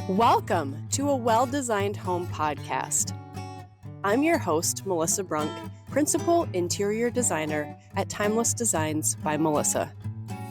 Welcome to a well-designed home podcast. I'm your host, Melissa Brunk, Principal Interior Designer at Timeless Designs by Melissa.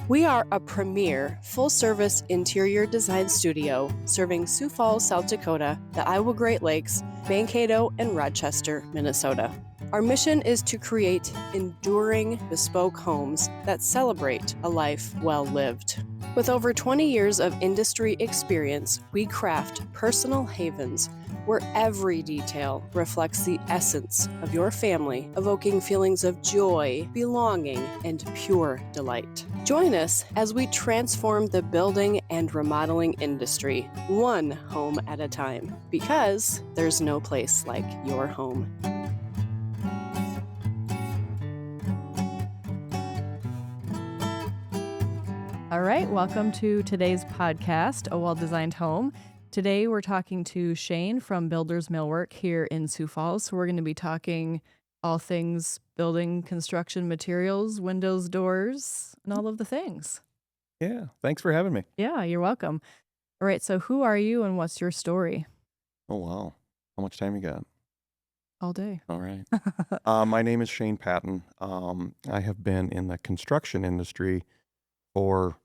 We are a premier, full-service interior design studio serving Sioux Falls, South Dakota, the Iowa Great Lakes, Mankato, and Rochester, Minnesota. Our mission is to create enduring, bespoke homes that celebrate a life well lived. With over 20 years of industry experience, we craft personal havens where every detail reflects the essence of your family, evoking feelings of joy, belonging, and pure delight. Join us as we transform the building and remodeling industry, one home at a time, because there's no place like your home. All right, welcome to today's podcast, A Well-Designed Home. Today we're talking to Chane from Builders Millwork here in Sioux Falls. So we're going to be talking all things building construction materials, windows, doors, and all of the things. Yeah, thanks for having me. Yeah, you're welcome. All right, so who are you and what's your story? Oh, wow. How much time you got? All day. All right. My name is Chane Patton. I have been in the construction industry for,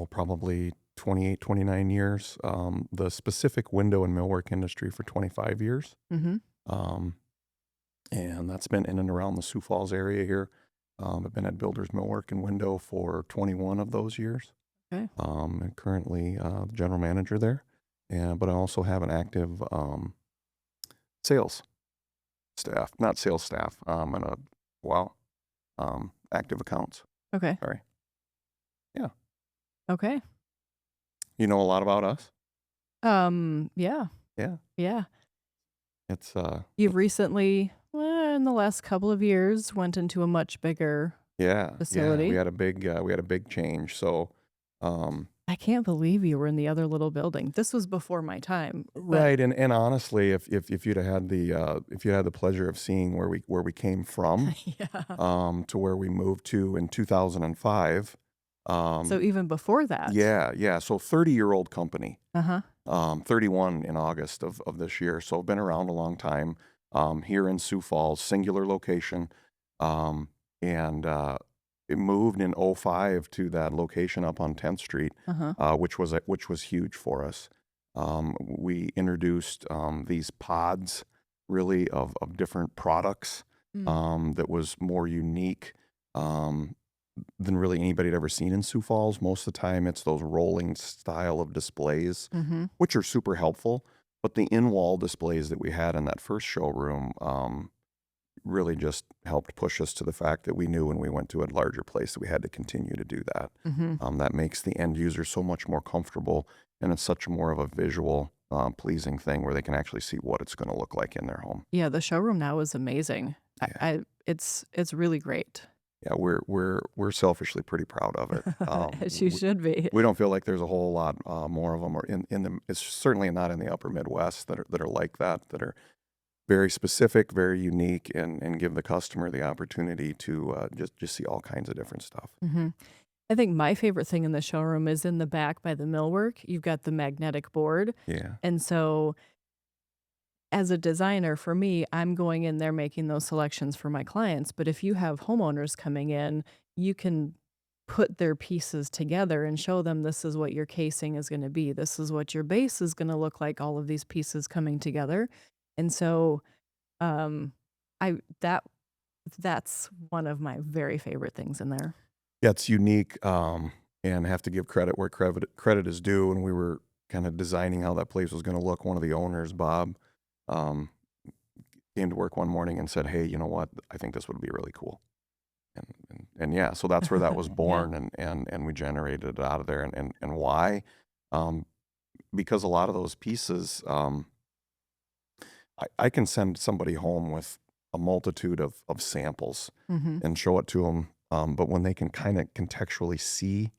probably 28, 29 years. The specific window and millwork industry for 25 years. Mm-hmm. And that's been in and around the Sioux Falls area here. I've been at Builders Millwork and Window for 21 of those years. Okay. And currently the general manager there. But I also have an active sales staff, not sales staff, active accounts. Okay. Sorry. Yeah. Okay. You know a lot about us? Yeah. Yeah. Yeah. It's You've recently, in the last couple of years, went into a much bigger facility. Yeah. We had a big change. So I can't believe you were in the other little building. This was before my time. Right, and honestly, if you'd have had the pleasure of seeing where we came from, Yeah. to where we moved to in 2005. So even before that. Yeah. So 30-year-old company. 31 in August of this year. So I've been around a long time. Here in Sioux Falls, singular location, and it moved in '05 to that location up on 10th Street, which was huge for us. We introduced these pods, really of different products that was more unique than really anybody had ever seen in Sioux Falls. Most of the time, it's those rolling style of displays, which are super helpful. But the in-wall displays that we had in that first showroom really just helped push us to the fact that we knew when we went to a larger place that we had to continue to do that. That makes the end user so much more comfortable, and it's such more of a visual, pleasing thing where they can actually see what it's going to look like in their home. Yeah, the showroom now is amazing. Yeah. It's really great. Yeah, we're selfishly pretty proud of it. As you should be. We don't feel like there's a whole lot more of them, or it's certainly not in the upper Midwest that are like that are very specific, very unique, and give the customer the opportunity to just see all kinds of different stuff. I think my favorite thing in the showroom is in the back by the millwork. You've got the magnetic board. Yeah. And so as a designer, for me, I'm going in there making those selections for my clients. But if you have homeowners coming in, you can put their pieces together and show them this is what your casing is going to be. This is what your base is going to look like, all of these pieces coming together. And so that's one of my very favorite things in there. Yeah, it's unique, and have to give credit where credit is due. And we were kind of designing how that place was going to look. One of the owners, Bob, came to work one morning and said, "Hey, you know what? I think this would be really cool." And yeah, so that's where that was born, and we generated it out of there. And why? Because a lot of those pieces, I can send somebody home with a multitude of samples and show it to them. But when they can kind of contextually see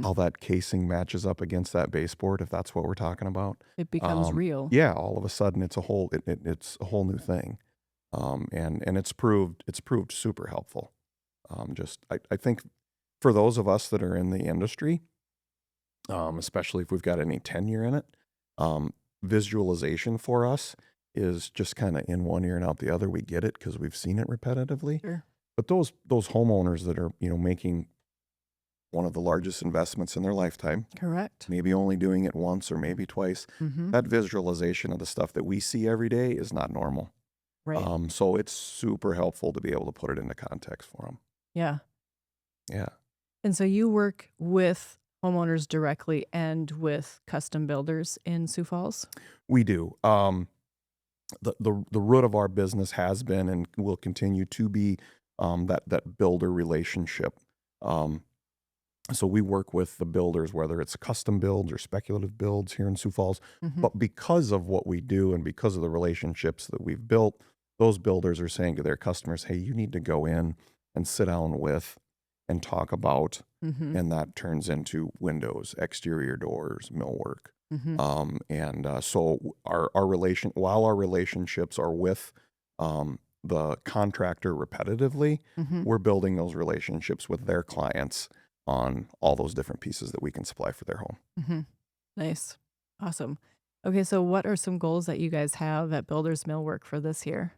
how that casing matches up against that baseboard, if that's what we're talking about, it becomes real. Yeah, all of a sudden it's a whole new thing, and it's proved super helpful. I think for those of us that are in the industry, especially if we've got any tenure in it. Um, Visualization for us is just kind of in one ear and out the other. We get it because we've seen it repetitively. Sure. But those homeowners that are, making one of the largest investments in their lifetime, Correct. maybe only doing it once or maybe twice, Mm-hmm. that visualization of the stuff that we see every day is not normal. Right. So it's super helpful to be able to put it into context for them. Yeah. Yeah, And so you work with homeowners directly and with custom builders in Sioux Falls? we do. The root of our business has been and will continue to be that builder relationship. Um, so we work with the builders, whether it's custom builds or speculative builds here in Sioux Falls. Mm-hmm. But because of what we do and because of the relationships that we've built, those builders are saying to their customers, "Hey, you need to go in and sit down with and talk about," Mm-hmm. and that turns into windows, exterior doors, millwork. Mm-hmm. So while our relationships are with the contractor repetitively, Mm-hmm. we're building those relationships with their clients on all those different pieces that we can supply for their home. Mm-hmm. Nice. Awesome. Okay, so what are some goals that you guys have at Builders Millwork for this year?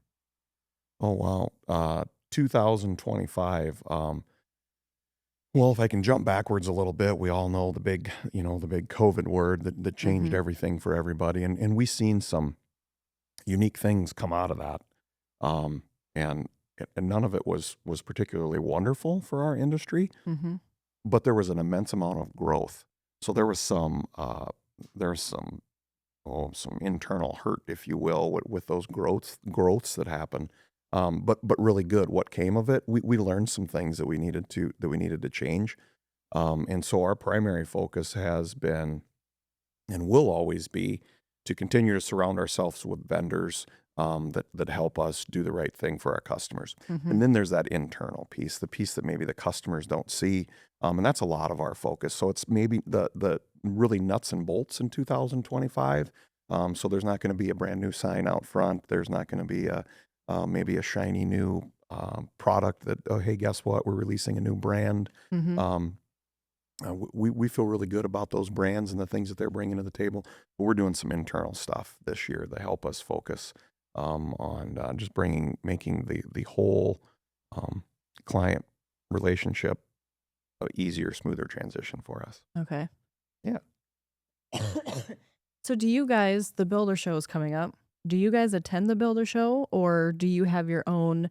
Oh, wow. 2025. Well, if I can jump backwards a little bit, we all know the big COVID word that changed Mm-hmm. everything for everybody. And we've seen some unique things come out of that. Um, and, and none of it was particularly wonderful for our industry, Mm-hmm. but there was an immense amount of growth. So there was some some internal hurt, if you will, with those growths that happen. But really good. What came of it? We learned some things that we needed to change. And so our primary focus has been and will always be to continue to surround ourselves with vendors that help us do the right thing for our customers. Mm-hmm. And then there's that internal piece, the piece that maybe the customers don't see, and that's a lot of our focus. So it's maybe the really nuts and bolts in 2025. So there's not going to be a brand new sign out front. There's not going to be maybe a shiny new product that, oh, hey, guess what? We're releasing a new brand. Mm-hmm. We feel really good about those brands and the things that they're bringing to the table, but we're doing some internal stuff this year to help us focus on just making the whole client relationship a easier, smoother transition for us. Okay. Yeah. So do you guys, the builder show is coming up. Do you guys attend the builder show, or do you have your own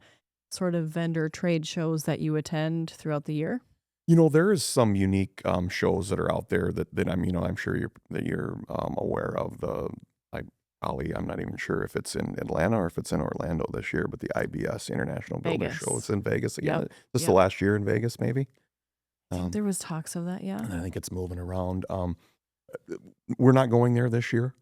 sort of vendor trade shows that you attend throughout the year? There is some unique shows that are out there that I'm sure you're aware of. I'm not even sure if it's in Atlanta or if it's in Orlando this year, but the IBS International Builder Vegas. Show. It's in Vegas again. Yep. This Yep. the last year in Vegas, maybe. There was talks of that, yeah. And I think it's moving around. We're not going there this year.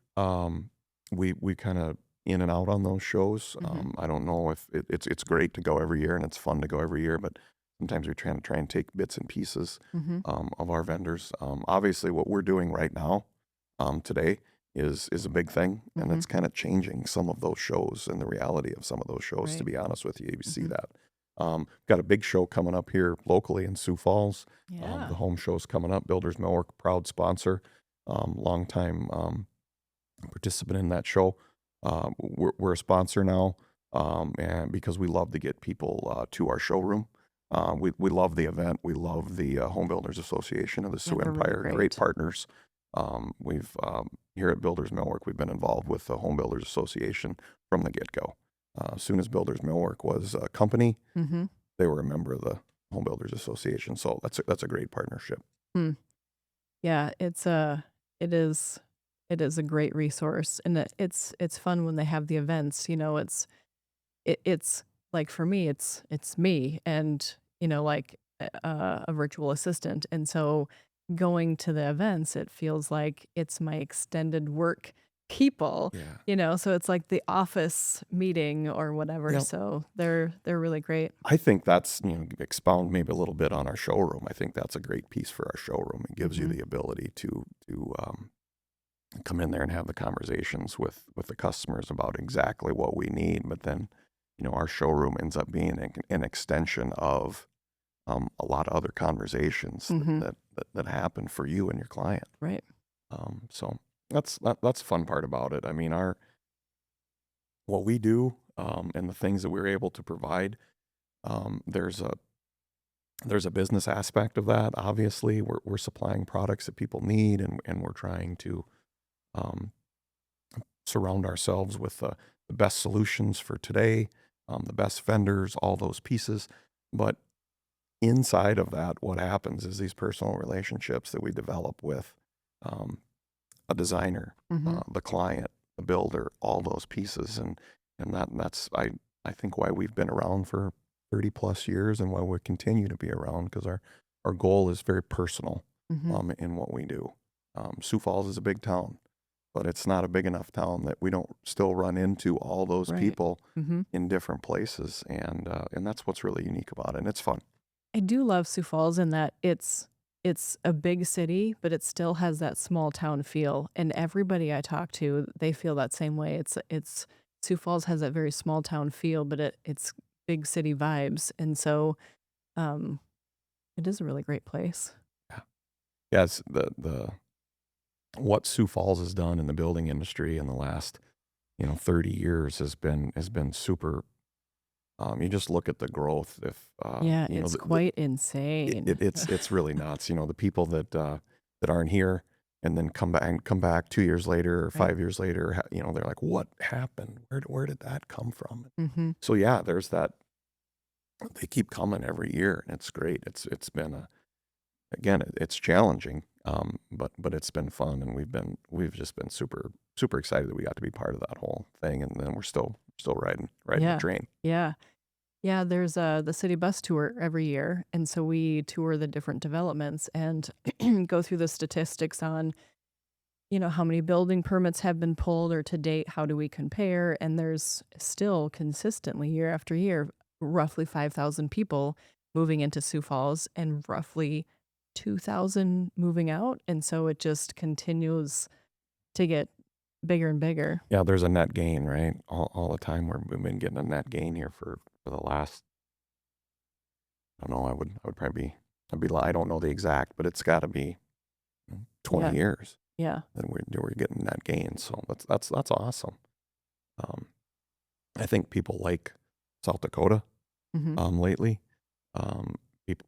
We kind of in and out on those shows. Mm-hmm. I don't know if it's great to go every year and it's fun to go every year, but sometimes we're trying to take bits and pieces Mm-hmm. of our vendors. Obviously, what we're doing right now today is a big thing, and Mm-hmm. it's kind of changing some of those shows and the reality of some of those shows. To Right. be honest with you, you see Mm-hmm. that. Got a big show coming up here locally in Sioux Falls. Yeah. The home show's coming up. Builders Millwork, proud sponsor, longtime participant in that show. We're a sponsor now, and because we love to get people to our showroom. We love the event. We love the Home Builders Association of the Sioux they're really Empire. great. Great partners. We've here at Builders Millwork, we've been involved with the Home Builders Association from the get-go. As soon as Builders Millwork was a company, Mm-hmm. they were a member of the Home Builders Association. So that's a great partnership. Yeah, it is a great resource, and it's fun when they have the events. It's like, for me, it's me and like a virtual assistant, and so going to the events, it feels like it's my extended work people. Yeah. So it's like the office meeting or whatever. Yep. So they're really great. I think that's, expound maybe a little bit on our showroom. I think that's a great piece for our showroom. It gives you Mhm. the ability to come in there and have the conversations with the customers about exactly what we need. But then, our showroom ends up being an extension of a lot of other conversations that happen for you and your client. Right. So that's the fun part about it. I mean, what we do, and the things that we're able to provide, there's a business aspect of that. Obviously, we're supplying products that people need, and we're trying to surround ourselves with the best solutions for today, the best vendors, all those pieces. But inside of that, what happens is these personal relationships that we develop with a designer, the client, the builder, all those pieces, and that's I think why we've been around for 30 plus years, and why we continue to be around, because our goal is very personal in what we do. Sioux Falls is a big town, but it's not a big enough town that we don't still run into all those people in different places, and that's what's really unique about it, and it's fun. I do love Sioux Falls in that it's a big city, but it still has that small town feel. And everybody I talk to, they feel that same way. It's Sioux Falls has that very small town feel, but it's big city vibes, and so it is a really great place. Yeah, yes. The what Sioux Falls has done in the building industry in the last 30 years has been super. You just look at the growth. If Yeah, it's quite insane. it's really nuts. The people that aren't here and then come back 2 years later or 5 years later, they're like, what happened? Where did that come from? So yeah, there's that. They keep coming every year, and it's great. It's been it's challenging, but it's been fun, and we've just been super excited that we got to be part of that whole thing, and then we're still riding the train. Yeah, there's the city bus tour every year, and so we tour the different developments and go through the statistics on, how many building permits have been pulled, or to date, how do we compare? And there's still consistently, year after year, roughly 5,000 people moving into Sioux Falls and roughly 2,000 moving out, and so it just continues to get bigger and bigger. Yeah, there's a net gain, right? All the time we've been getting a net gain here for the last, I don't know, I would probably I don't know the exact, but it's got to be 20 years. Yeah. That we're getting net gain, so that's awesome. I think people like South Dakota lately.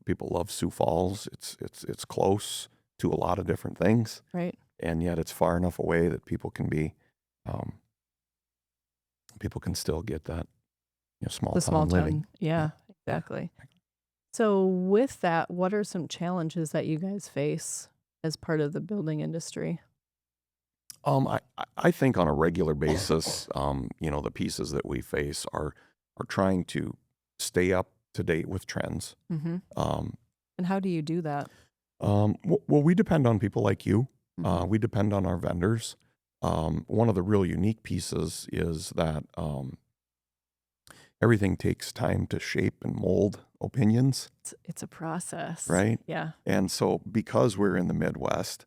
People love Sioux Falls. It's close to a lot of different things, Right. and yet it's far enough away that people can still get that small The town small living. town. Yeah, exactly. So with that, what are some challenges that you guys face as part of the building industry? I think on a regular basis, the pieces that we face are trying to stay up to date with trends. And how do you do that? Well, we depend on people like you. We depend on our vendors. One of the real unique pieces is that everything takes time to shape and mold opinions. It's a process. Right? Yeah. And so because we're in the Midwest,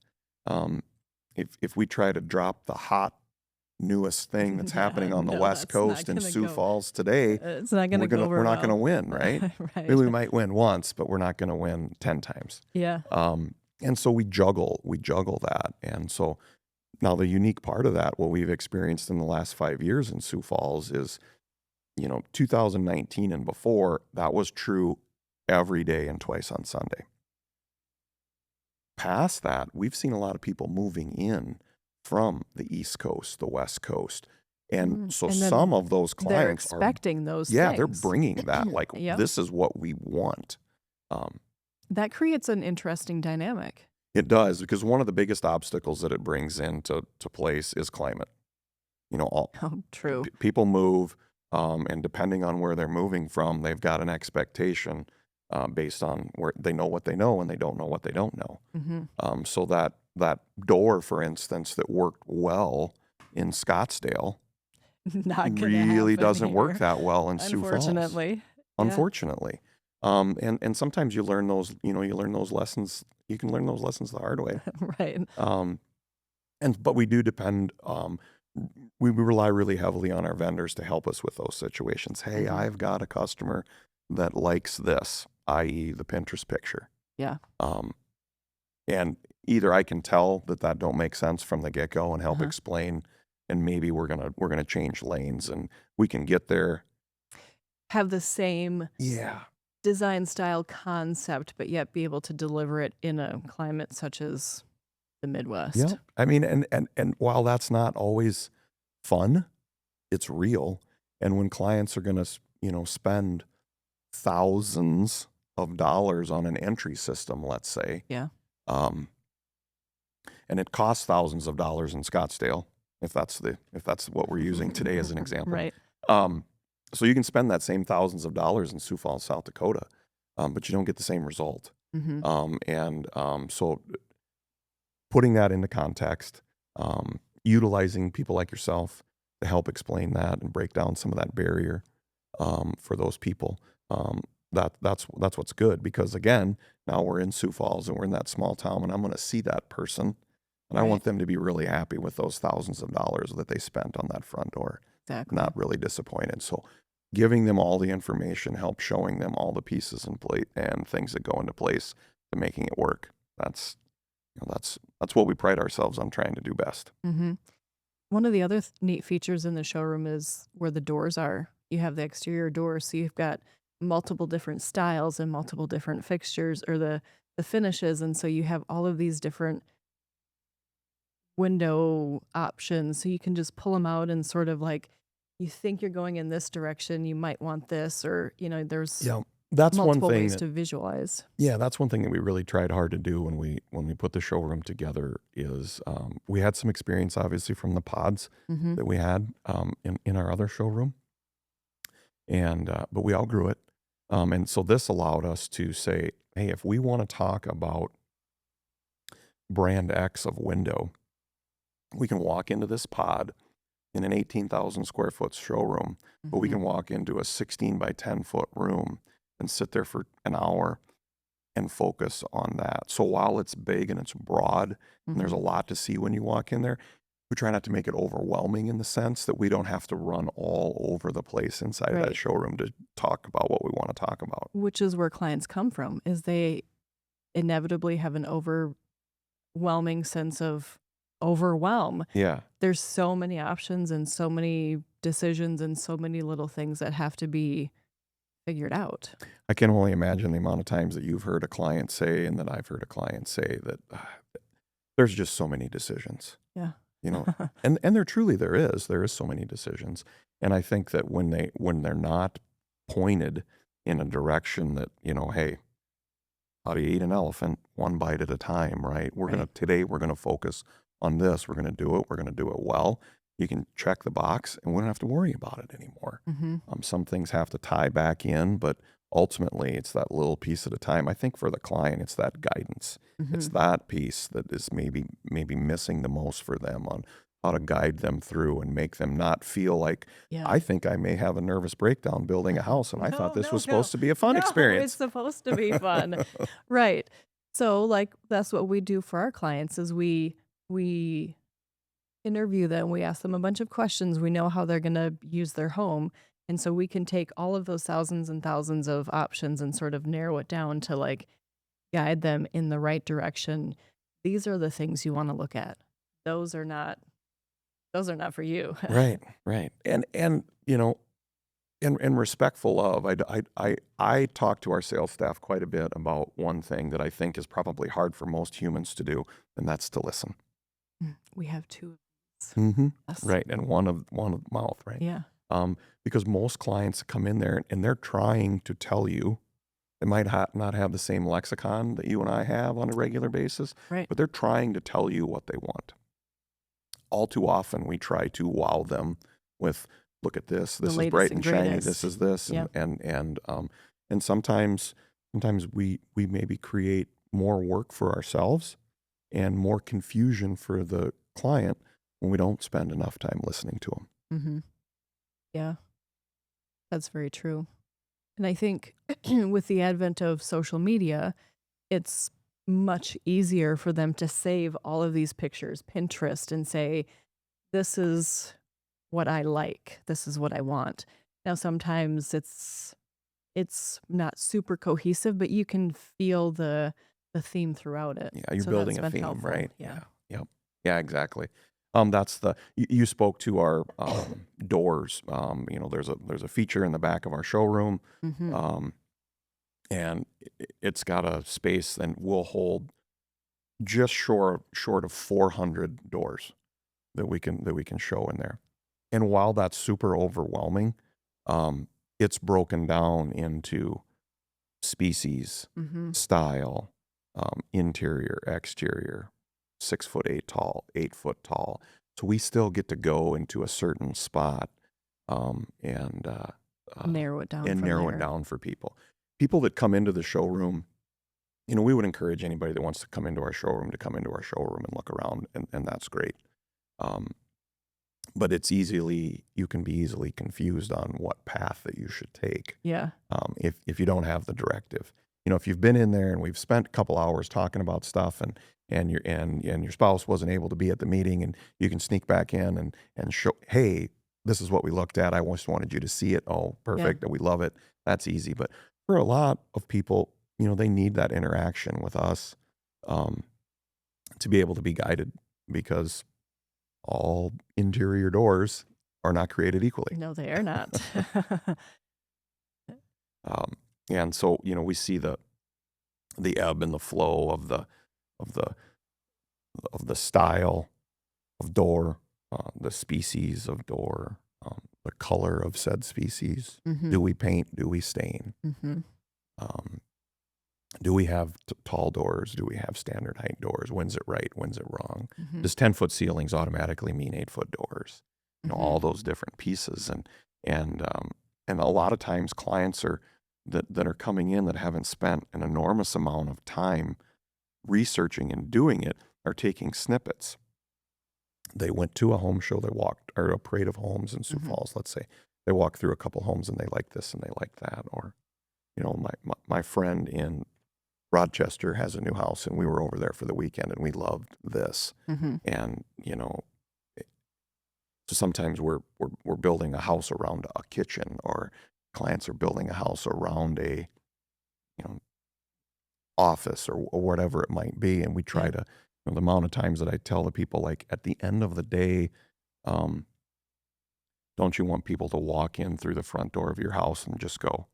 if we try to drop the hot, newest thing that's happening on the West Coast in Sioux Falls today, it's not going to go over we're not well. going to win, right? Right. Maybe we might win once, but we're not going to win 10 times. Yeah. And so we juggle that. And so now the unique part of that, what we've experienced in the last 5 years in Sioux Falls is, 2019 and before, that was true every day and twice on Sunday. Past that, we've seen a lot of people moving in from the East Coast, the West Coast. And so And some of those They're clients expecting those they're things. bringing that, like, Yep. this is what we want. That creates an interesting dynamic. It does, because one of the biggest obstacles that it brings into place is climate. Oh, true. People move, and depending on where they're moving from, they've got an expectation based on where they know what they know and they don't know what they don't know. So that door, for instance, that worked well in Scottsdale Not gonna really happen doesn't work here, that well in Sioux Falls. unfortunately. Unfortunately. And sometimes you learn those, lessons. You can learn those lessons the hard way. Right. But we do depend, we rely really heavily on our vendors to help us with those situations. Hey, I've got a customer that likes this. i.e. the Pinterest picture. Yeah. And either I can tell that don't make sense from the get-go and help Uh-huh. explain, and maybe we're gonna change lanes and we can get there. Have the same Yeah. design style concept, but yet be able to deliver it in a climate such as the Midwest. Yeah. I mean, and while that's not always fun, it's real. And when clients are gonna, spend thousands of dollars on an entry system, let's say, Yeah. and it costs thousands of dollars in Scottsdale, if that's what we're using today as an example. Right. So you can spend that same thousands of dollars in Sioux Falls, South Dakota, but you don't get the same result. So putting that into context, utilizing people like yourself to help explain that and break down some of that barrier for those people. That's what's good, because again, now we're in Sioux Falls and we're in that small town, and I'm going to see that person, and I want them to be really happy with those thousands of dollars that they spent on that front door. Exactly. Not really disappointed. So giving them all the information, help showing them all the pieces and things that go into place to making it work. That's what we pride ourselves on trying to do best. Mm-hmm. One of the other neat features in the showroom is where the doors are. You have the exterior doors, so you've got multiple different styles and multiple different fixtures, or the finishes, and so you have all of these different window options, so you can just pull them out and sort of like, you think you're going in this direction, you might want this, or there's that's multiple one thing ways to visualize. Yeah, that's one thing that we really tried hard to do when we put the showroom together. Is we had some experience, obviously, from the pods that we had in our other showroom, and but we outgrew it, and so this allowed us to say, hey, if we want to talk about brand X of window, we can walk into this pod in an 18,000 square foot showroom, but we can walk into a 16 by 10 foot room and sit there for an hour and focus on that. So while it's big and it's broad and there's a lot to see when you walk in there, we try not to make it overwhelming in the sense that we don't have to run all over the place inside of that showroom to talk about what we want to talk about. Which is where clients come from, is they inevitably have an overwhelming sense of overwhelm. Yeah. There's so many options and so many decisions and so many little things that have to be figured out. I can only imagine the amount of times that you've heard a client say, and that I've heard a client say, that there's just so many decisions. Yeah. And there is so many decisions. And I think that when they're not pointed in a direction that, hey, how do you eat an elephant? One bite at a time, right? Today we're gonna focus on this. We're gonna do it. We're gonna do it well. You can check the box, and we don't have to worry about it anymore. Some things have to tie back in, but ultimately it's that little piece at a time. I think for the client, it's that guidance. It's that piece that is maybe missing the most for them on how to guide them through and make them not feel like, I think I may have a nervous breakdown building a house, and I thought this was supposed to be a fun experience. It's supposed to be fun. Right. So that's what we do for our clients, is we interview them. We ask them a bunch of questions. We know how they're going to use their home. And so we can take all of those thousands and thousands of options and sort of narrow it down to guide them in the right direction. These are the things you want to look at. Those are not for you. Right. And respectful of, I talk to our sales staff quite a bit about one thing that I think is probably hard for most humans to do, and that's to listen. We have two. Right. And one of mouth, right? Yeah. Because most clients come in there and they're trying to tell you, they might not have the same lexicon that you and I have on a regular basis, right, but they're trying to tell you what they want. All too often we try to wow them with, look at this. This is bright and shiny. This is this. Yep. And sometimes we maybe create more work for ourselves and more confusion for the client when we don't spend enough time listening to them. Yeah, that's very true. And I think with the advent of social media, it's much easier for them to save all of these pictures, Pinterest, and say, this is what I like. This is what I want. Now, sometimes it's not super cohesive, but you can feel the theme throughout it. Yeah, you're So building that's a been theme, helpful. right? Yeah. Yep. Yeah, exactly. That's you spoke to our doors. There's a feature in the back of our showroom, Mm-hmm. um, and it's got a space and will hold just short of 400 doors that we can show in there. And while that's super overwhelming, um, it's broken down into species, Mm-hmm. style, interior, exterior, 6'8" tall, 8 foot tall. So we still get to go into a certain spot, and Narrow it down and from narrow it there. down for people. People that come into the showroom, we would encourage anybody that wants to come into our showroom to come into our showroom and look around, and that's great. Um, but you can be easily confused on what path that you should take, Yeah. if you don't have the directive. If you've been in there and we've spent a couple hours talking about stuff, and your spouse wasn't able to be at the meeting, and you can sneak back in and show, hey, this is what we looked at. I just wanted you to see it. Oh, Yeah. perfect. We love it. That's easy. But for a lot of people, they need that interaction with us, um, to be able to be guided, because all interior doors are not created equally. No, they are not. Um, and so, we see the ebb and the flow of the of the style of door, the species of door, the color of said species. Mm-hmm. Do we paint? Do we stain? Mm-hmm. Um, do we have tall doors? Do we have standard height doors? When's it right? When's it wrong? Mm-hmm. Does 10-foot ceilings automatically mean 8-foot doors? Mm-hmm. All those different pieces, and a lot of times clients that are coming in that haven't spent an enormous amount of time researching and doing it are taking snippets. They went to a home show, or a parade of homes in Sioux Mm-hmm. Falls, let's say. They walked through a couple homes and they like this and they like that. Or, my friend in Rochester has a new house, and we were over there for the weekend and we loved this. Mm-hmm. And, so sometimes we're building a house around a kitchen, or clients are building a house around a, office, or whatever it might be. And we try Yeah. to, the amount of times that I tell the people, like, at the end of the day, don't you want people to walk in through the front door of your house and just go,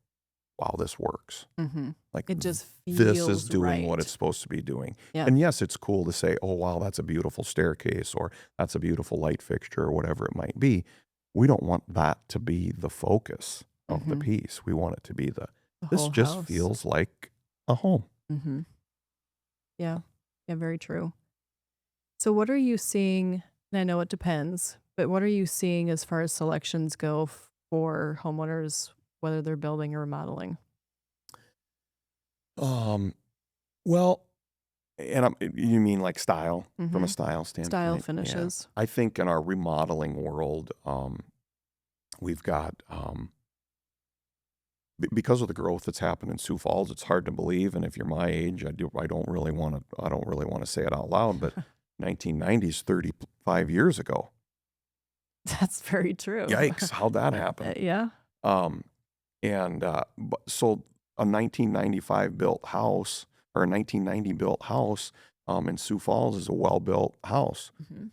wow, this works. Mm-hmm. Like, It just this is feels doing what right. it's supposed to be doing. Yeah. And yes, it's cool to say, oh, wow, that's a beautiful staircase, or that's a beautiful light fixture, or whatever it might be. We don't want that to be the focus of the Mm-hmm. piece. We want it to be The this whole just house. feels like a home. Mm-hmm. Yeah. Yeah, very true. So what are you seeing? And I know it depends, but what are you seeing as far as selections go for homeowners, whether they're building or remodeling? Well, and you mean like style, from Mm-hmm. a style Style, standpoint? Yeah. finishes. I think in our remodeling world, we've got, because of the growth that's happened in Sioux Falls, it's hard to believe. And if you're my age, I don't really want to say it out loud, but 1990s, 35 years ago. That's very true. Yikes, how'd that happen? Yeah. So a 1995 built house, or a 1990 built house, in Sioux Falls is a well-built house, Mm-hmm.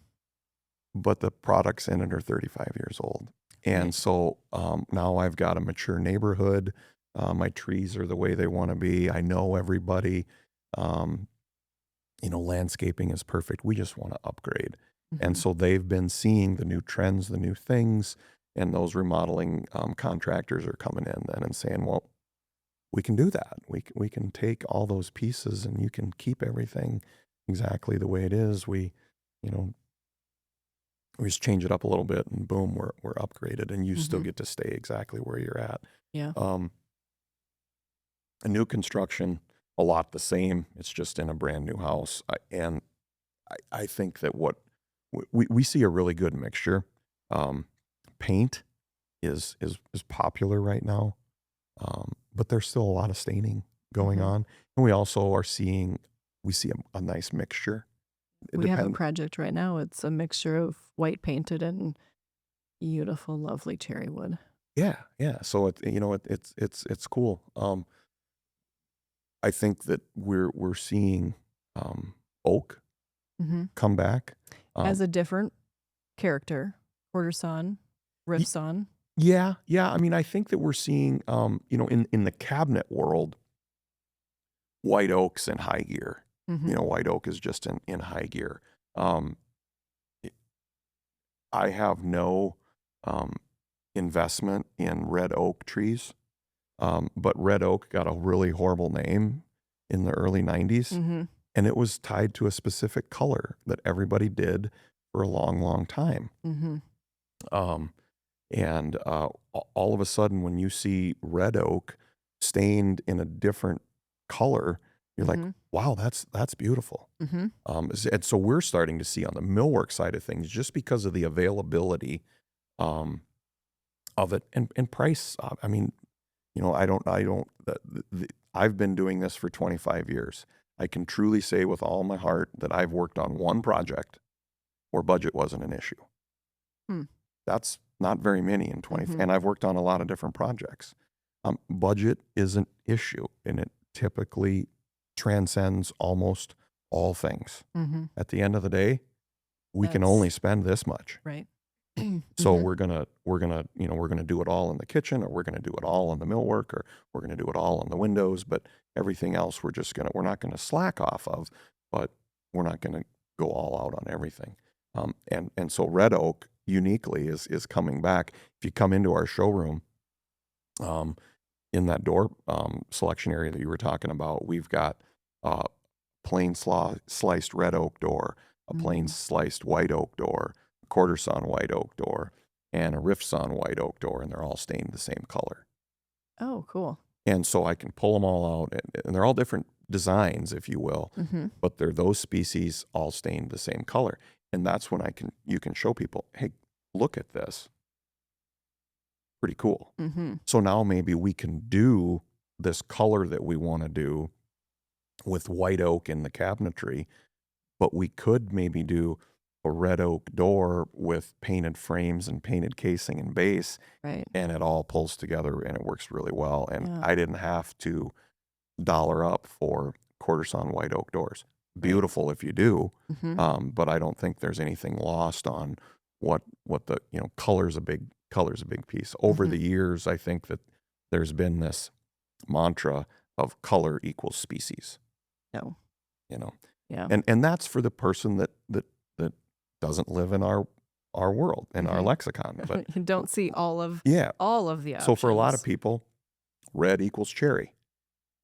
but the products in it are 35 years old. And Right. so, now I've got a mature neighborhood. My trees are the way they want to be. I know everybody. Landscaping is perfect. We just want to upgrade. And Mm-hmm. so they've been seeing the new trends, the new things, and those remodeling contractors are coming in then and saying, well, we can do that. We can take all those pieces and you can keep everything exactly the way it is. We just change it up a little bit, and boom, we're upgraded, and you still Mm-hmm. get to stay exactly where you're at. Yeah. A new construction, a lot the same. It's just in a brand new house. I think that what we see a really good mixture. Paint is popular right now, but there's still a lot of staining going Mm-hmm. on, and we also see a nice mixture. It We have a depends. project right now. It's a mixture of white painted and beautiful, lovely cherry wood. Yeah, yeah. So it's cool. I think that we're seeing oak Hmm. come back. Um, As a different character, quarter sawn, riff y- sawn. yeah, yeah. I mean, I think that we're seeing in the cabinet world, white oak's in high gear. Hmm. White oak is just in high gear. Um, I have no um, investment in red oak trees. But red oak got a really horrible name in the early 90s, Hmm. and it was tied to a specific color that everybody did for a long, long time. Hmm. Um, and all of a sudden, when you see red oak stained in a different color, you're like, Hmm. wow, that's beautiful. Hmm. And so we're starting to see on the millwork side of things, just because of the availability um, of it and price. I mean, I've been doing this for 25 years. I can truly say with all my heart that I've worked on one project where budget wasn't an issue. Hmm. That's not very many in 20, Hmm. and I've worked on a lot of different projects. Budget is an issue, and it typically transcends almost all things. Hmm. At the end of the day, we can only That's spend this much. right. So Hmm. we're gonna do it all in the kitchen, or we're gonna do it all in the millwork, or we're gonna do it all on the windows. But everything else, we're not gonna slack off of, but we're not gonna go all out on everything. And so red oak uniquely is coming back. If you come into our showroom, um, in that door selection area that you were talking about, we've got uh, plain sliced red oak door, a plain Hmm. sliced white oak door, a quarter sawn white oak door, and a rift sawn white oak door, and they're all stained the same color. Oh, cool. And so I can pull them all out, and they're all different designs, if you will, Hmm. but they're those species all stained the same color. And that's when you can show people, hey, look at this, pretty cool. Hmm. So now maybe we can do this color that we want to do with white oak in the cabinetry, but we could maybe do a red oak door with painted frames and painted casing and base, Right. and it all pulls together and it works really well. And Yeah. I didn't have to dollar up for quarter sawn white oak doors. Right. Beautiful if you do, Hmm. but I don't think there's anything lost on what the color's a big piece. Over Hmm. the years, I think that there's been this mantra of color equals species. No. You know, Yeah. and that's for the person that doesn't live in our world, in our Hmm. lexicon. But You don't see yeah, all of the so for a lot of options. people, red equals cherry.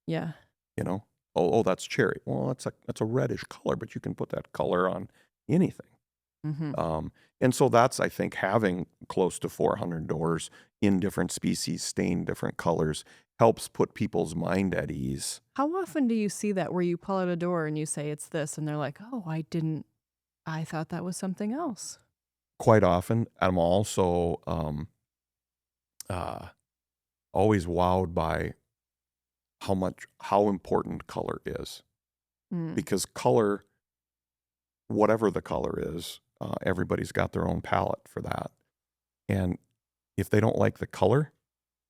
Yeah. You know, oh, that's cherry. Well, that's a reddish color, but you can put that color on anything. Hmm. And so that's, I think, having close to 400 doors in different species, stained different colors, helps put people's mind at ease. How often do you see that where you pull out a door and you say it's this and they're like, "Oh, I thought that was something else." Quite often, I'm also uh, always wowed by how important color is, Mm. because color, whatever the color is, everybody's got their own palette for that. And if they don't like the color,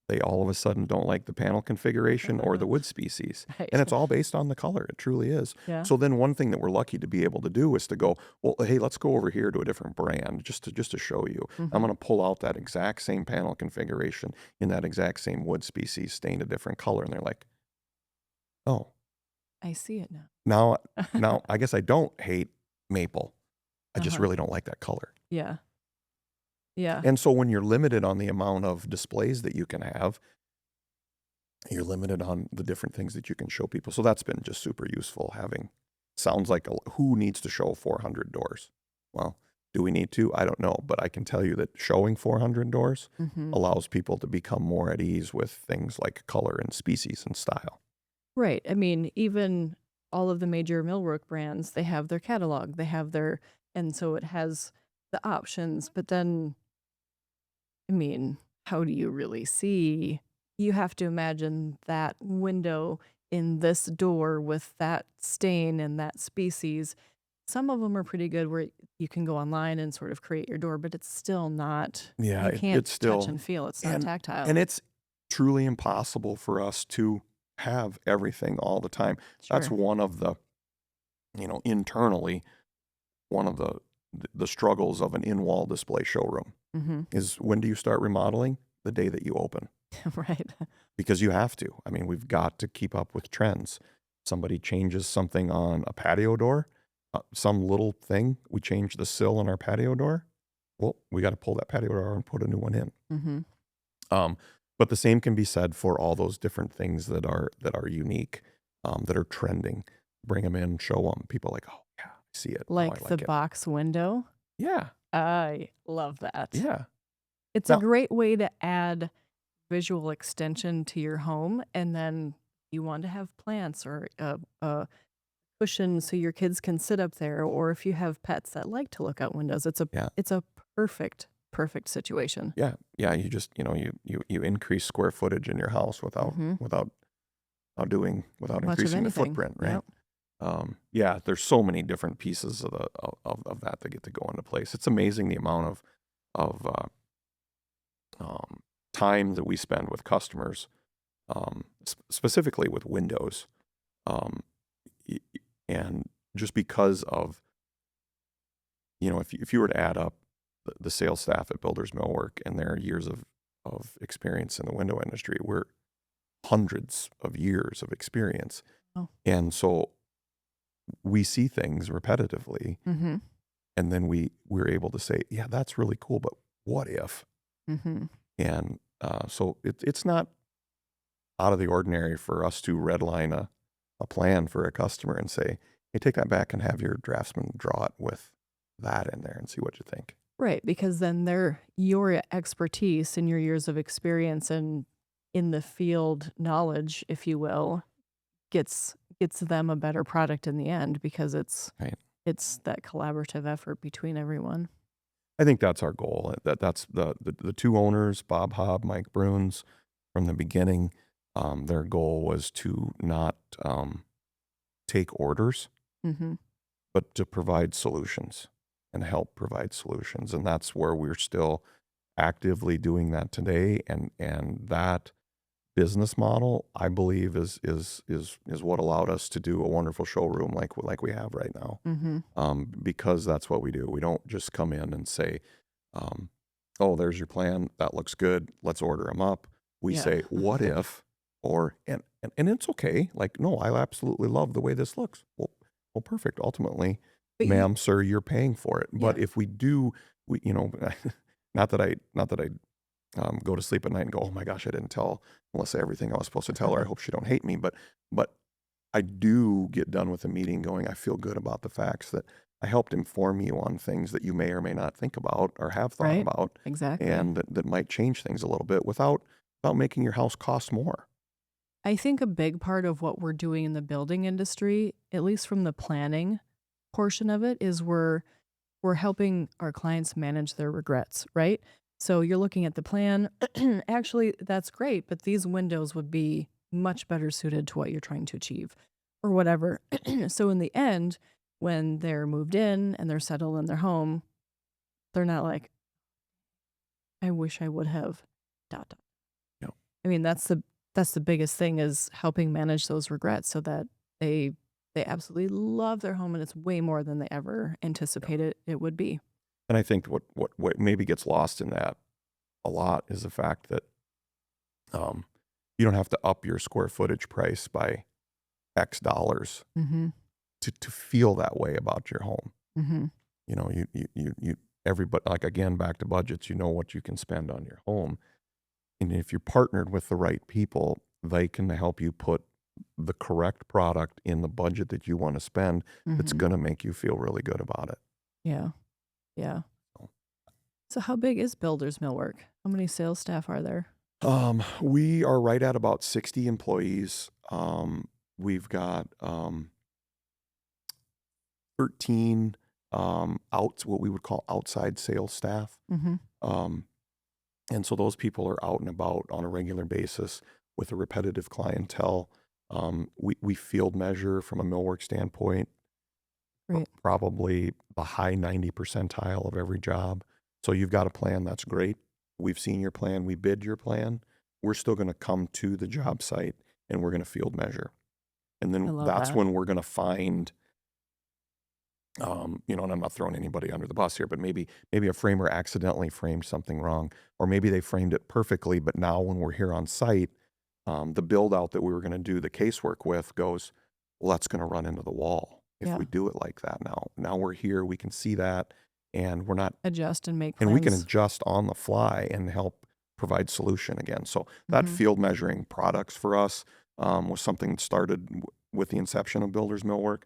they all of a sudden don't like the panel configuration or the wood species. Right. And it's all based on the color. It truly is. Yeah. So then one thing that we're lucky to be able to do is to go, well, hey, let's go over here to a different brand just to show you. I'm Hmm. going to pull out that exact same panel configuration in that exact same wood species stained a different color. And they're like, oh, I see it now. now I guess I don't hate maple. I just Uh-huh. really don't like that color. Yeah. Yeah. And so when you're limited on the amount of displays that you can have, you're limited on the different things that you can show people. So that's been just super useful having. Sounds like who needs to show 400 doors? Well, do we need to? I don't know, but I can tell you that showing 400 doors Hmm. allows people to become more at ease with things like color and species and style. Right. I mean, even all of the major millwork brands, they have their catalog, and so it has the options. But then, I mean, how do you really see? You have to imagine that window in this door with that stain and that species. some of them are pretty good where you can go online and sort of create your door, but it's still not, Yeah, you can't it's touch still, and feel. It's not and tactile. and it's truly impossible for us to have everything all the time. That's Sure. one of the, internally, one of the struggles of an in-wall display showroom Mm-hmm. is, when do you start remodeling? The day that you open, Right. because you have to. I mean, we've got to keep up with trends. Somebody changes something on a patio door, some little thing, we change the sill on our patio door. Well, we got to pull that patio door and put a new one in. Mm-hmm. Um, but the same can be said for all those different things that are unique, that are trending. Bring them in, show them. People are like, oh yeah, I see it. Oh, I Like the like it. box window. Yeah, I love that. yeah. It's a Now, great way to add visual extension to your home. And then you want to have plants or a cushion so your kids can sit up there. Or if you have pets that like to look out windows, yeah, it's a perfect situation. yeah, yeah. You just you increase square footage in your house without Mm-hmm. without without Much of increasing the anything. footprint, right? Yep. Yeah, there's so many different pieces of that that get to go into place. It's amazing the amount of time that we spend with customers, specifically with windows, um, y- and just because of, if you were to add up the sales staff at Builders Millwork and their years of experience in the window industry, we're hundreds of years of experience, Oh. and so we see things repetitively, Mm-hmm. and then we're able to say, yeah, that's really cool, but what if? Mm-hmm. And so it's not out of the ordinary for us to redline a plan for a customer and say, hey, take that back and have your draftsman draw it with that in there and see what you think. Right, because then your expertise and your years of experience and in the field knowledge, if you will, gets them a better product in the end because Right. it's that collaborative effort between everyone. I think that's our goal. That's the two owners, Bob Hobb, Mike Bruns, from the beginning. Their goal was to not take orders, Mm-hmm. but to provide solutions and help provide solutions. And that's where we're still actively doing that today. And that business model, I believe, is what allowed us to do a wonderful showroom like we have right now. Mm-hmm. Because that's what we do. We don't just come in and say, oh, there's your plan. That looks good. Let's order them up. We Yeah. say, what if? Or and it's okay. Like, no, I absolutely love the way this looks. Well, perfect. Ultimately, But ma'am, sir, you're paying for it. But Yeah. if we do, not that I go to sleep at night and go, oh my gosh, I didn't tell Melissa everything I was supposed to tell her. I hope she don't hate me. But I do get done with a meeting going, I feel good about the facts that I helped inform you on things that you may or may not think about or have thought Right. about, Exactly. and that might change things a little bit without making your house cost more. I think a big part of what we're doing in the building industry, at least from the planning portion of it, is we're helping our clients manage their regrets, right? So you're looking at the plan. Actually, that's great, but these windows would be much better suited to what you're trying to achieve or whatever. So in the end, when they're moved in and they're settled in their home, they're not like, I wish I would have dot dot. Yep. I mean, that's the biggest thing is helping manage those regrets so that they absolutely love their home and it's way more than they ever anticipated it would be. And I think what maybe gets lost in that a lot is the fact that you don't have to up your square footage price by X dollars Mm-hmm. to feel that way about your home. Mm-hmm. You everybody, like, again, back to budgets, what you can spend on your home. And if you're partnered with the right people, they can help you put the correct product in the budget that you want to spend that's Mm-hmm. going to make you feel really good about it. Yeah. Yeah. So, So how big is Builders Millwork? How many sales staff are there? we are right at about 60 employees. We've got 13 what we would call outside sales staff. Mm-hmm. And so those people are out and about on a regular basis with a repetitive clientele. We field measure from a millwork standpoint Right. probably the high 90 percentile of every job. So you've got a plan. That's great. We've seen your plan. We bid your plan. We're still going to come to the job site and we're going to field measure. And I then love that's that. when we're going to find, and I'm not throwing anybody under the bus here, but maybe a framer accidentally framed something wrong, or maybe they framed it perfectly. But now when we're here on site, the build out that we were going to do the casework with goes, well, that's going to run into the wall if Yeah. we do it like that now. Now we're here, we can see that, and we're not, Adjust and make and we can plans. adjust on the fly and help provide solution again. So that Mhm. field measuring products for us was something that started with the inception of Builders Millwork,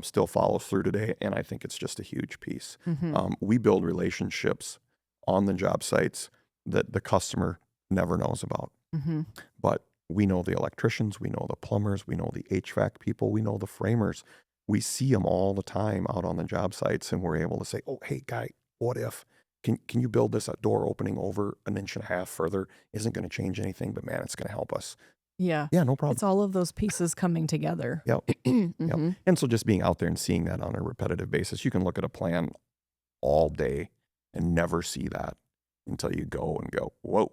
still follows through today, and I think it's just a huge piece. Mhm. We build relationships on the job sites that the customer never knows about. Mhm. But we know the electricians, we know the plumbers, we know the HVAC people, we know the framers. We see them all the time out on the job sites, and we're able to say, oh, hey, guy, what if? Can you build this door opening over 1.5 inches further? Isn't going to change anything, but man, it's going to help us. Yeah. Yeah, no It's problem. all of those pieces coming together. Yep. Yep. Mhm. And so just being out there and seeing that on a repetitive basis, you can look at a plan all day and never see that until you go and go, whoa,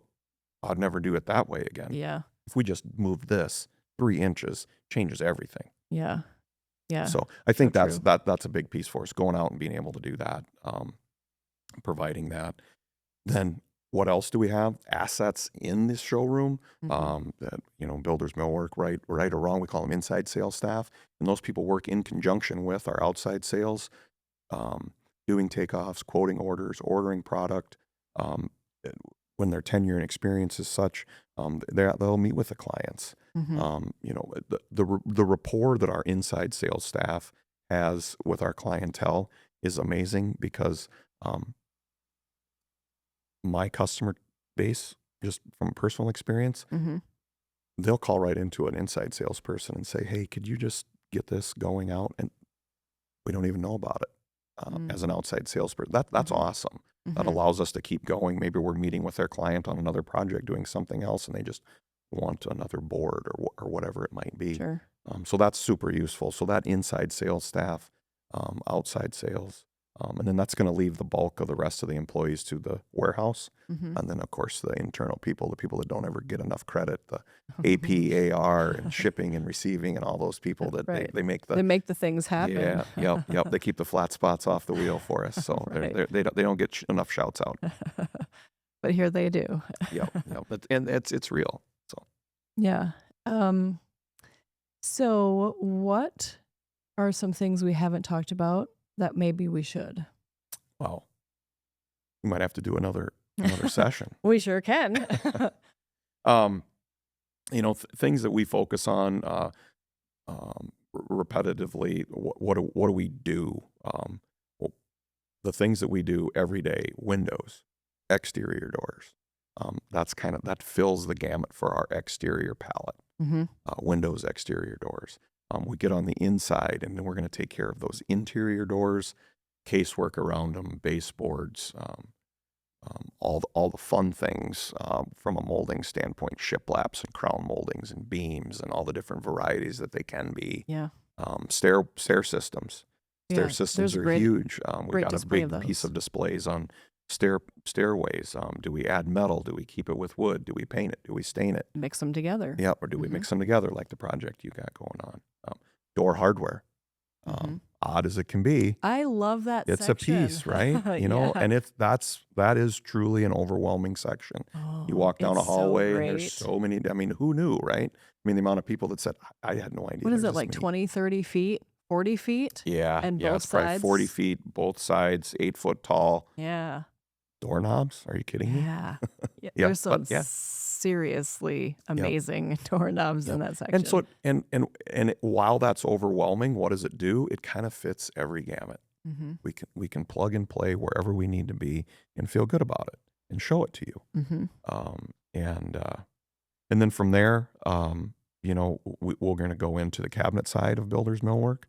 I'd never do it that way again. Yeah. If we just move this 3 inches, changes everything. Yeah. Yeah. So I think So true. that's a big piece for us, going out and being able to do that, providing that. Then what else do we have? Assets in this showroom, Mhm. that, Builders Millwork, right or wrong, we call them inside sales staff. And those people work in conjunction with our outside sales, doing takeoffs, quoting orders, ordering product. Um, when their tenure and experience is such, they'll meet with the clients. Mhm. The rapport that our inside sales staff has with our clientele is amazing because my customer base, just from personal experience, Mhm. they'll call right into an inside salesperson and say, hey, could you just get this going out? And we don't even know about it as an outside salesperson. That's Mhm. awesome. That Mhm. allows us to keep going. Maybe we're meeting with their client on another project doing something else, and they just want another board or whatever it might be. Sure. So that's super useful. So that inside sales staff, outside sales, and then that's going to leave the bulk of the rest of the employees to the warehouse. Mhm. And then, of course, the internal people, the people that don't ever get enough credit, the AP, AR, and shipping and receiving, and all those people that Right. they make They make the things happen. yeah, yep. They keep the flat spots off the wheel for us, so Right. they don't get enough shouts out. But here they do. Yep. And it's real. So Yeah. Um, so what are some things we haven't talked about that maybe we should? wow, we might have to do another session. We sure can. Um, things that we focus on repetitively. What do we do? Well, the things that we do every day: windows, exterior doors. That fills the gamut for our exterior palette. Mhm. Windows, exterior doors. We get on the inside, and then we're going to take care of those interior doors, casework around them, baseboards, all the fun things from a molding standpoint, shiplaps and crown moldings and beams and all the different varieties that they can be. Yeah. Stair systems. Stair Yeah. systems There's a are great huge. We great got a display of big piece those. of displays on stairways. Do we add metal? Do we keep it with wood? Do we paint it? Do we stain it? Mix them together. Yeah, or do we mix them together like the project you got going on? Door hardware, Mhm. odd as it can be, I love that it's section. a piece, right? Yeah. And that is truly an overwhelming section. You Oh, walk down a it's so hallway and there's great. so many. I mean, who knew, right? I mean, the amount of people that said, I had no idea. What is there's it, this like many." 20, 30 feet, 40 feet? Yeah, And yeah, both it's probably 40 sides? feet, both sides, 8 foot tall. Yeah. Doorknobs? Are you kidding me? Yeah. Yeah. Yeah, There's some but yeah. seriously Yep. amazing doorknobs in Yep. that section. And so, while that's overwhelming, what does it do? It kind of fits every gamut. Mhm. We can plug and play wherever we need to be and feel good about it and show it to you. Mhm. And then from there, we're going to go into the cabinet side of Builders Millwork,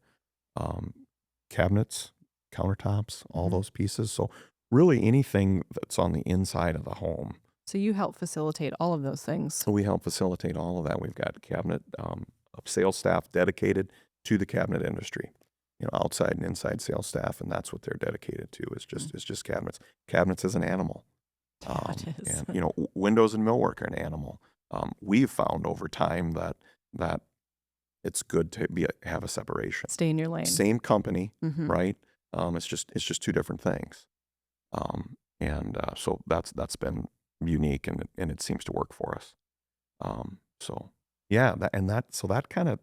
cabinets, countertops, all Mhm. those pieces. So really anything that's on the inside of the home. So you help facilitate all of those things. We help facilitate all of that. We've got cabinet sales staff dedicated to the cabinet industry. outside and inside sales staff, and that's what they're dedicated to. It's just cabinets. Cabinets is an animal. It is. And windows and millwork are an animal. We've found over time that it's good to have a separation. Stay in your lane. Same company, Mm-hmm. right? It's just two different things. So that's been unique, and it seems to work for us. So yeah, that kind of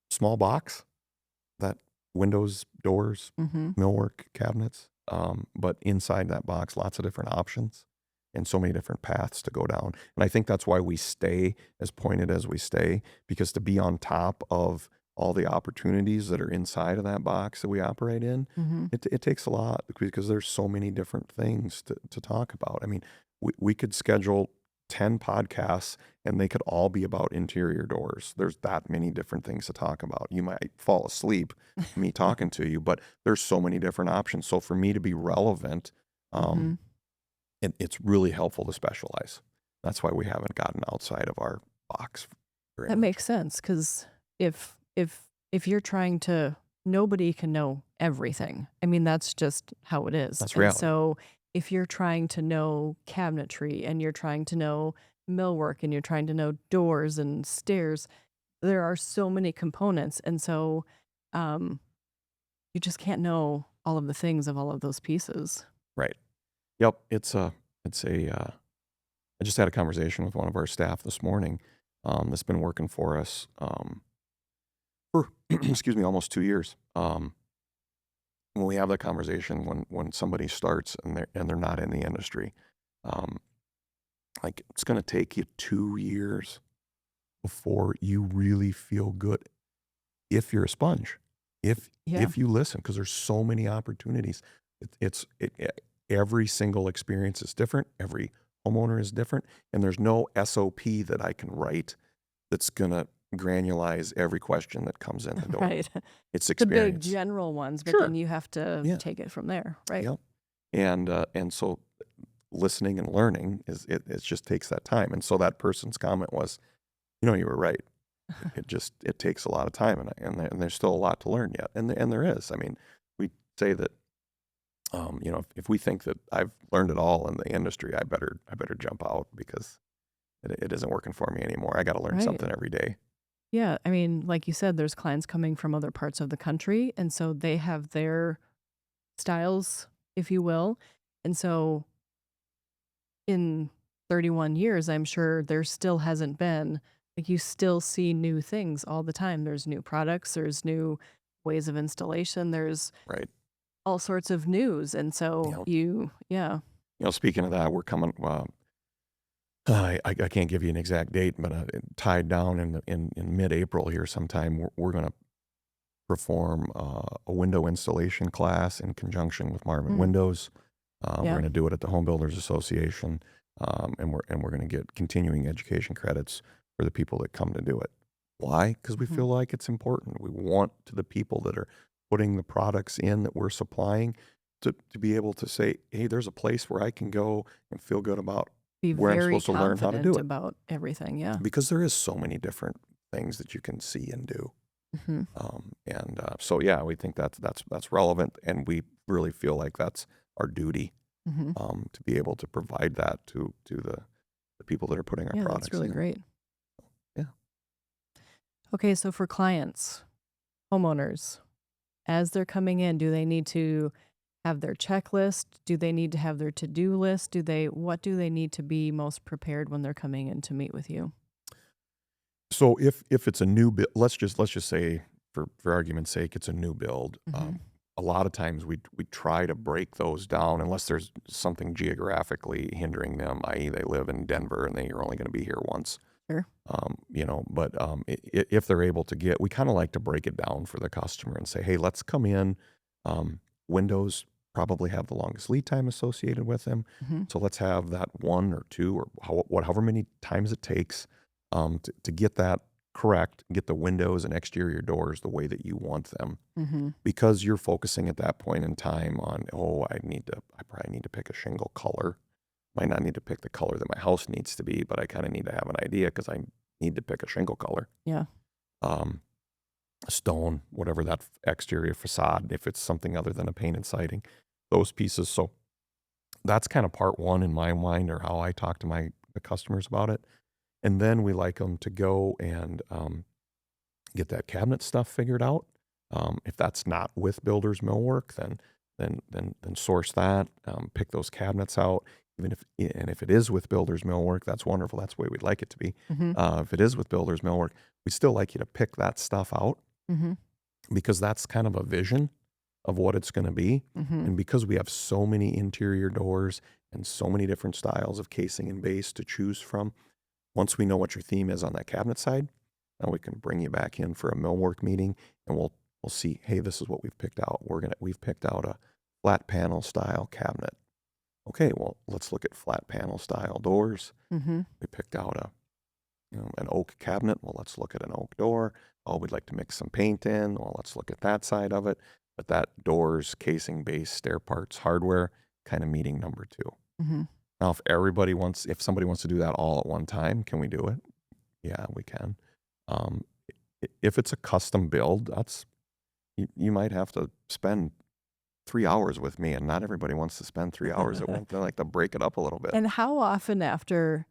small box, that windows, doors, Mm-hmm. millwork, cabinets, but inside that box, lots of different options and so many different paths to go down. And I think that's why we stay as pointed as we stay, because to be on top of all the opportunities that are inside of that box that we operate in, Mm-hmm. it takes a lot, because there's so many different things to talk about. I mean, we could schedule 10 podcasts and they could all be about interior doors. There's that many different things to talk about. You might fall asleep me talking to you, but there's so many different options. So for me to be relevant, Mm-hmm. it's really helpful to specialize. That's why we haven't gotten outside of our box very That much. makes sense, because if you're trying to, nobody can know everything. I mean, that's just how it is. That's And reality. so if you're trying to know cabinetry and you're trying to know millwork and you're trying to know doors and stairs, there are so many components. And so you just can't know all of the things of all of those pieces. Right. Yep. I just had a conversation with one of our staff this morning, that's been working for us, for, excuse me, almost 2 years. When we have that conversation, when somebody starts and they're not in the industry, like, it's going to take you 2 years before you really feel good, if you're a sponge, if Yeah. you listen, because there's so many opportunities. Every single experience is different. Every homeowner is different, and there's no SOP that I can write that's gonna granulize every question that comes in the door. Right. It's The big experience. general ones, but Sure. then you have to Yeah. take it from there, right? Yep. And so listening and learning it just takes that time. And so that person's comment was, you were right. It takes a lot of time, and there's still a lot to learn yet. And there is. I mean, we say that, if we think that I've learned it all in the industry, I better jump out, because it isn't working for me anymore. I got to learn Right. something every day. Yeah, I mean, like you said, there's clients coming from other parts of the country, and so they have their styles, if you will. And so in 31 years, I'm sure there still hasn't been, like, you still see new things all the time. There's new products, there's new ways of installation, there's Right. all sorts of news. And so Yeah. Speaking of that, we're coming. I can't give you an exact date, but tied down in mid-April here sometime, we're going to perform a window installation class in conjunction with Marvin Windows. We're Yeah. going to do it at the Home Builders Association, and we're going to get continuing education credits for the people that come to do it. Why? Because we feel like it's important. We want the people that are putting the products in that we're supplying to be able to say, hey, there's a place where I can go and feel good about Be where I'm very supposed to learn how to do confident it. about everything. Yeah. Because there is so many different things that you can see and do. hmm So yeah, we think that's relevant, and we really feel like that's our duty, hmm to be able to provide that to the people that are putting our Yeah, products that's really in. great. Yeah. Okay, so for clients, homeowners, as they're coming in, do they need to have their checklist? Do they need to have their to-do list? What do they need to be most prepared when they're coming in to meet with you? So if it's a new build, let's just say, for argument's sake, it's a new build. A lot of times we try to break those down, unless there's something geographically hindering them, i.e. they live in Denver and they're only going to be here once. Sure. But if they're able to we kind of like to break it down for the customer and say, hey, let's come in. Windows probably have the longest lead time associated with them. hmm So let's have that 1 or 2 or however many times it takes, to get that correct, get the windows and exterior doors the way that you want them, hmm because you're focusing at that point in time on, I probably need to pick a shingle color. Might not need to pick the color that my house needs to be, but I kind of need to have an idea, because I need to pick a shingle color. Yeah. Um, stone, whatever that exterior facade, if it's something other than a painted siding, those pieces. So that's kind of part one in my mind, or how I talk to the customers about it. And then we like them to go and get that cabinet stuff figured out. If that's not with Builders Millwork, then source that, pick those cabinets out. If it is with Builders Millwork, that's wonderful. That's the way we'd like it to be. If it is with Builders Millwork, we'd still like you to pick that stuff out, because that's kind of a vision of what it's going to be. And because we have so many interior doors and so many different styles of casing and base to choose from, once we know what your theme is on that cabinet side, now we can bring you back in for a millwork meeting, and we'll see, hey, this is what we've picked out. We've picked out a flat panel style cabinet. Okay, well, let's look at flat panel style doors. We picked out an oak cabinet. Well, let's look at an oak door. Oh, we'd like to mix some paint in. Well, let's look at that side of it. But that doors, casing, base, stair parts, hardware, kind of meeting number two. Now, if somebody wants to do that all at one time, can we do it? Yeah, we can. If it's a custom build, you might have to spend 3 hours with me, and not everybody wants to spend 3 hours at one. They like to break it up a little bit. And how often after,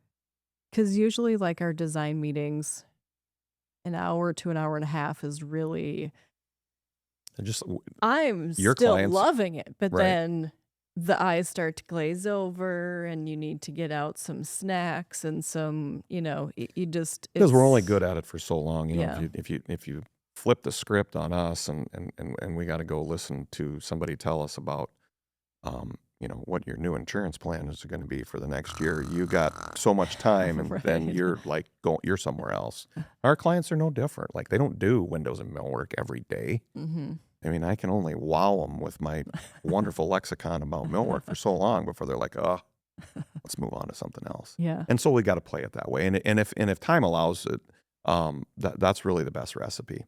because usually like our design meetings, an hour to an hour and a half is really, I'm your still clients, loving it, but right? then the eyes start to glaze over, and you need to get out some snacks and some, you just, Because we're only good at it for so long. Yeah. If you flip the script on us, and we got to go listen to somebody tell us about what your new insurance plan is going to be for the next year, you got so much time, and then Right. you're like you're somewhere else. Our clients are no different. Like, they don't do windows and millwork every day. I mean, I can only wow them with my wonderful lexicon about millwork for so long before they're like, oh, let's move on to something else. Yeah. And so we got to play it that way. And if time allows it, that's really the best recipe.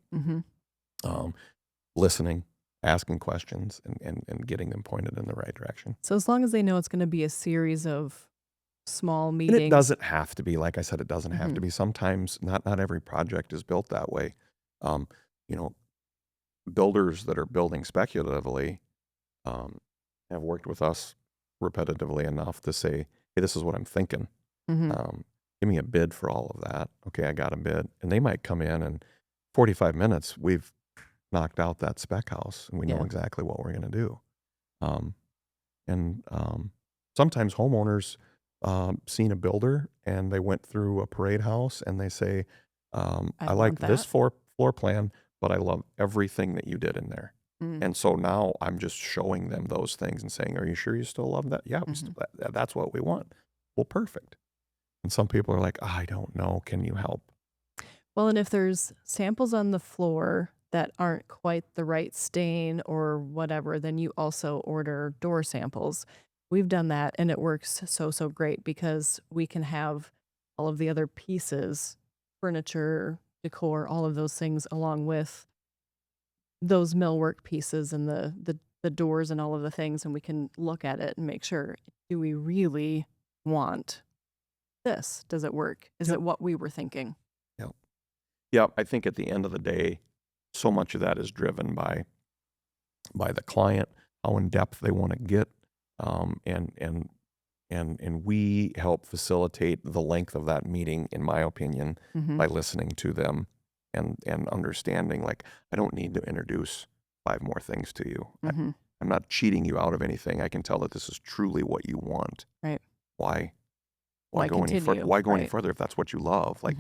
Listening, asking questions, and getting them pointed in the right direction. So as long as they know it's going to be a series of small And meetings. it doesn't have to be, like I said, it doesn't have to be. Sometimes not every project is built that way. Builders that are building speculatively have worked with us repetitively enough to say, hey, this is what I'm thinking. Give me a bid for all of that. Okay, I got a bid. And they might come in, and 45 minutes, we've knocked out that spec house, and we know exactly what we're going to do. Sometimes homeowners seen a builder, and they went through a parade house, and they say, I like this floor plan, but I love everything that you did in there. And so now I'm just showing them those things and saying, are you sure you still love that? Yeah, that's what we want. Well, perfect. And some people are like, I don't know. Can you help? Well, and if there's samples on the floor that aren't quite the right stain or whatever, then you also order door samples. We've done that, and it works so great, because we can have all of the other pieces, furniture, decor, all of those things, along with those millwork pieces and the doors and all of the things, and we can look at it and make sure, do we really want this? Does it work? Is it what we were thinking? Yeah, I think at the end of the day, so much of that is driven by the client, how in depth they want to get, and we help facilitate the length of that meeting, in my opinion, by listening to them and understanding, like, I don't need to introduce 5 more things to you. I'm not cheating you out of anything. I can tell that this is truly what you want. Right. Why Why go any further? continue? Why go any Right. further if that's what you love? Like,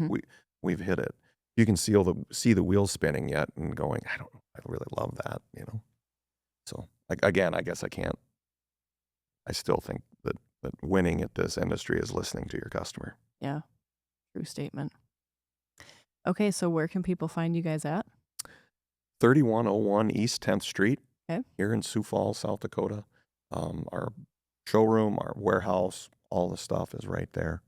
we've hit it. You can see the wheels spinning yet, and going, I don't know, I really love that, So again, I guess I still think that winning at this industry is listening to your customer. Yeah. True statement. Okay, so where can people find you guys at? 3101 East 10th Street. Okay. Here in Sioux Falls, South Dakota. Our showroom, our warehouse, all the stuff is right there.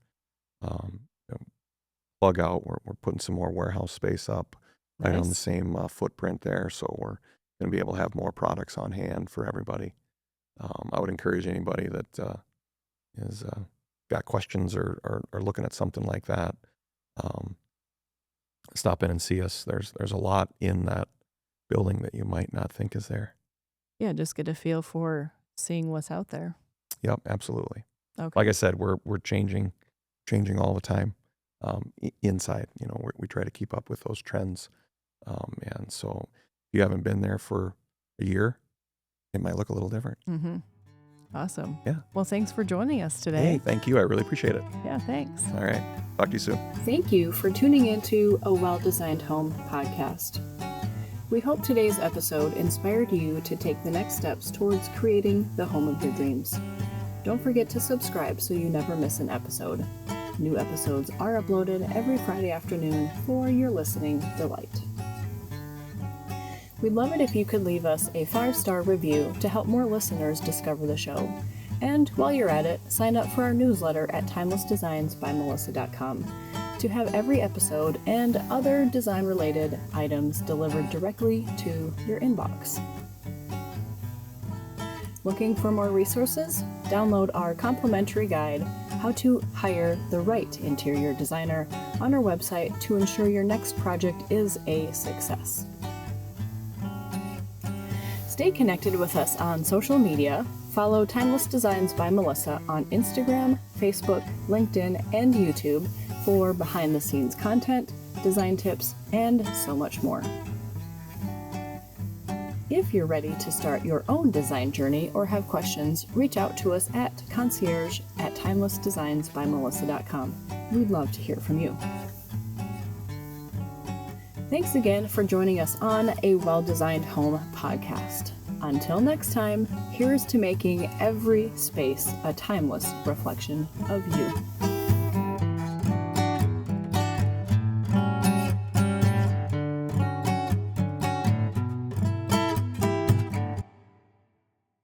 Plug out, we're putting some more warehouse space up right on the same footprint there, so we're going to be able to have more products on hand for everybody. I would encourage anybody that is got questions or looking at something like that, stop in and see us. There's a lot in that building that you might not think is there. Yeah, just get a feel for seeing what's out there. Yep, absolutely. Okay. Like I said, we're changing all the time. Inside, we try to keep up with those trends. And so if you haven't been there for a year, it might look a little different. Mm-hmm. Awesome. Yeah. Well, thanks for joining us today. Hey, thank you. I really appreciate it. Yeah, thanks. All right. Talk to you soon. Thank you for tuning into a Well-Designed Home podcast. We hope today's episode inspired you to take the next steps towards creating the home of your dreams. Don't forget to subscribe so you never miss an episode. New episodes are uploaded every Friday afternoon for your listening delight. We'd love it if you could leave us a 5-star review to help more listeners discover the show. And while you're at it, sign up for our newsletter at timelessdesignsbymelissa.com to have every episode and other design-related items delivered directly to your inbox. Looking for more resources? Download our complimentary guide, How to Hire the Right Interior Designer, on our website to ensure your next project is a success. Stay connected with us on social media. Follow Timeless Designs by Melissa on Instagram, Facebook, LinkedIn, and YouTube for behind-the-scenes content, design tips, and so much more. If you're ready to start your own design journey or have questions, reach out to us at concierge@timelessdesignsbymelissa.com. We'd love to hear from you. Thanks again for joining us on a Well-Designed Home podcast. Until next time, here's to making every space a timeless reflection of you.